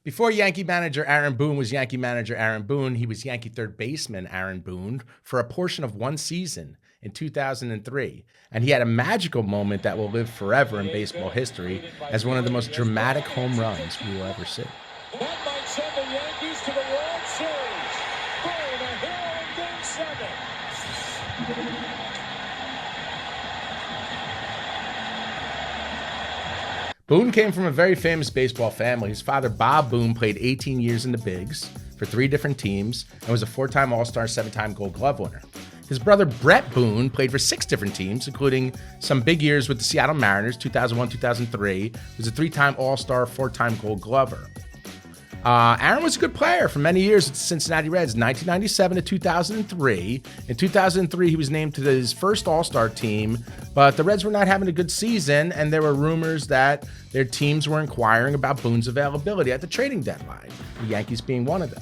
Before Yankee manager Aaron Boone was Yankee manager Aaron Boone, he was Yankee third baseman Aaron Boone for a portion of one season in 2003. And he had a magical moment that will live forever in baseball history as one of the most dramatic home runs we will ever see. That might send the Yankees to the World Series. Boone, a hero in Game 7. Boone came from a very famous baseball family. His father, Bob Boone, played 18 years in the bigs for 3 different teams and was a 4-time All-Star, 7-time Gold Glove winner. His brother, Brett Boone, played for 6 different teams, including some big years with the Seattle Mariners, 2001, 2003. He was a 3-time All-Star, 4-time Gold Glover. Aaron was a good player for many years at the Cincinnati Reds, 1997 to 2003. In 2003, he was named to his first All-Star team, but the Reds were not having a good season, and there were rumors that their teams were inquiring about Boone's availability at the trading deadline, the Yankees being one of them.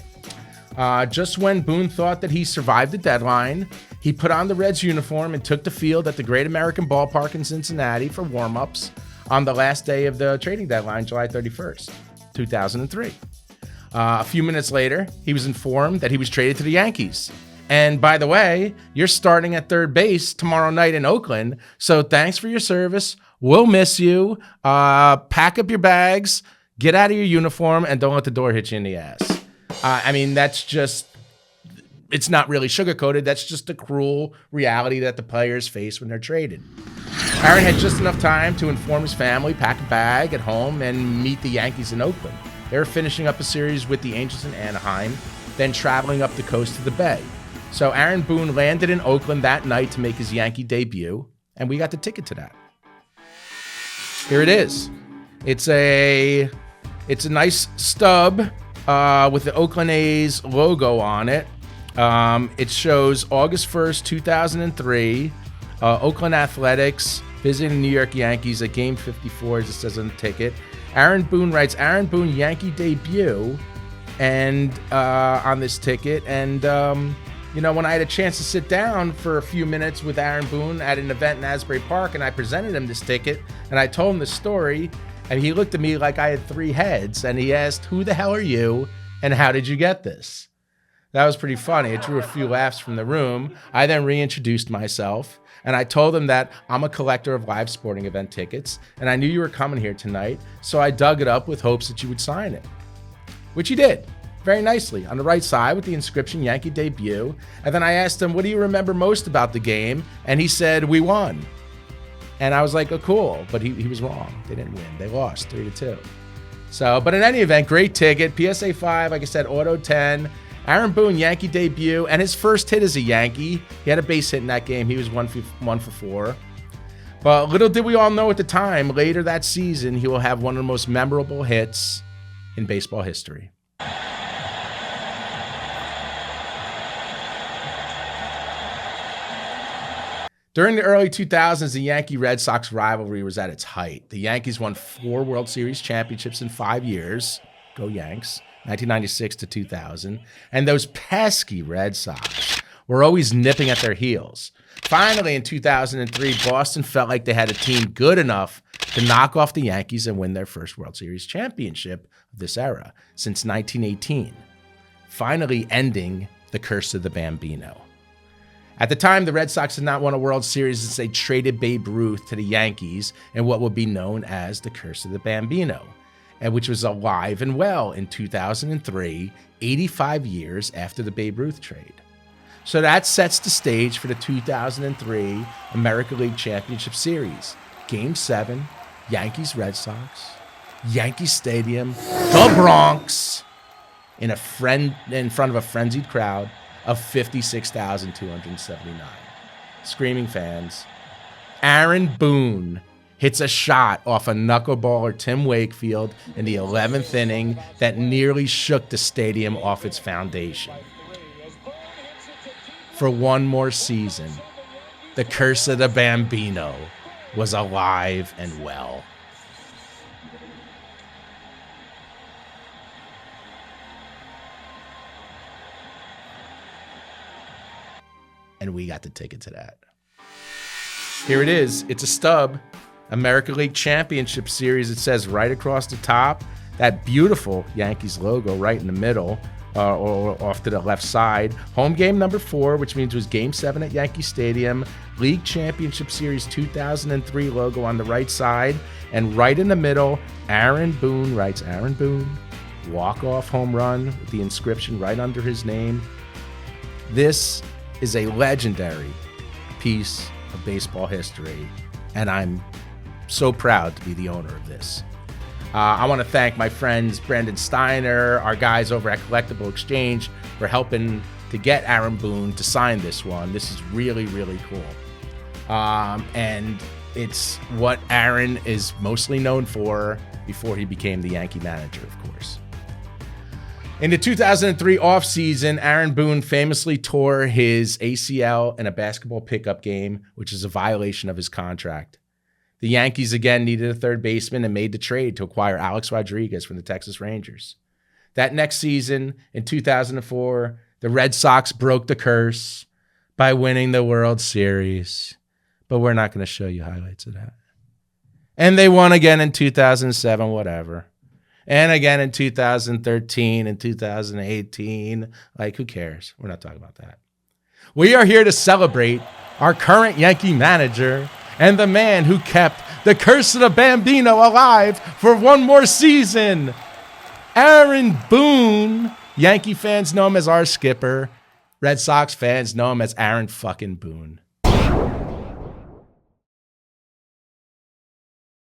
Just when Boone thought that he survived the deadline, he put on the Reds uniform and took the field at the Great American Ballpark in Cincinnati for warm-ups on the last day of the trading deadline, July 31st, 2003. A few minutes later, he was informed that he was traded to the Yankees. And by the way, you're starting at third base tomorrow night in Oakland, so thanks for your service. We'll miss you. Pack up your bags, get out of your uniform, and don't let the door hit you in the ass. I mean, that's just, it's not really sugarcoated. That's just the cruel reality that the players face when they're traded. Aaron had just enough time to inform his family, pack a bag at home, and meet the Yankees in Oakland. They were finishing up a series with the Angels in Anaheim, then traveling up the coast to the Bay. So Aaron Boone landed in Oakland that night to make his Yankee debut, and we got the ticket to that. Here it is. It's a nice stub with the Oakland A's logo on it. It shows August 1st, 2003, Oakland Athletics visiting the New York Yankees at Game 54, as it says on the ticket. Aaron Boone writes, Aaron Boone Yankee debut, and on this ticket. And, when I had a chance to sit down for a few minutes with Aaron Boone at an event in Asbury Park, and I presented him this ticket, and I told him the story, and he looked at me like I had 3 heads, and he asked, who the hell are you, and how did you get this? That was pretty funny. It drew a few laughs from the room. I then reintroduced myself, and I told him that I'm a collector of live sporting event tickets, and I knew you were coming here tonight, so I dug it up with hopes that you would sign it. Which he did, very nicely, on the right side with the inscription Yankee debut. And then I asked him, what do you remember most about the game? And he said, we won. And I was like, oh, cool. But he was wrong. They didn't win. They lost 3-2. So, but in any event, great ticket. PSA 5, like I said, Auto 10. Aaron Boone, Yankee debut, and his first hit as a Yankee. He had a base hit in that game. He was 1 for 4. But little did we all know at the time, later that season, he will have one of the most memorable hits in baseball history. During the early 2000s, the Yankee-Red Sox rivalry was at its height. The Yankees won 4 World Series championships in 5 years. Go Yanks. 1996 to 2000, and those pesky Red Sox were always nipping at their heels. Finally, in 2003, Boston felt like they had a team good enough to knock off the Yankees and win their first World Series championship of this era since 1918, finally ending the curse of the Bambino. At the time, the Red Sox had not won a World Series since they traded Babe Ruth to the Yankees in what would be known as the curse of the Bambino, and which was alive and well in 2003, 85 years after the Babe Ruth trade. So that sets the stage for the 2003 American League Championship Series. Game 7, Yankees-Red Sox, Yankee Stadium, the Bronx, in front of a frenzied crowd of 56,279. Screaming fans. Aaron Boone hits a shot off a knuckleballer Tim Wakefield in the 11th inning that nearly shook the stadium off its foundation. For one more season, the curse of the Bambino was alive and well. And we got the ticket to that. Here it is. It's a stub. American League Championship Series, it says right across the top. that beautiful Yankees logo right in the middle, or off to the left side. Home game number 4, which means it was Game 7 at Yankee Stadium. League Championship Series 2003 logo on the right side. And right in the middle, Aaron Boone writes Aaron Boone, walk-off home run with the inscription right under his name. This is a legendary piece of baseball history, and I'm so proud to be the owner of this. I want to thank my friends Brendan Steiner, our guys over at Collectible Exchange, for helping to get Aaron Boone to sign this one. This is really, really cool. And it's what Aaron is mostly known for before he became the Yankee manager, of course. In the 2003 offseason, Aaron Boone famously tore his ACL in a basketball pickup game, which is a violation of his contract. The Yankees again needed a third baseman and made the trade to acquire Alex Rodriguez from the Texas Rangers. That next season, in 2004, the Red Sox broke the curse by winning the World Series. But we're not going to show you highlights of that. And they won again in 2007, whatever. And again in 2013 and 2018. Like, who cares? We're not talking about that. We are here to celebrate our current Yankee manager and the man who kept the curse of the Bambino alive for one more season. Aaron Boone. Yankee fans know him as our skipper. Red Sox fans know him as Aaron fucking Boone.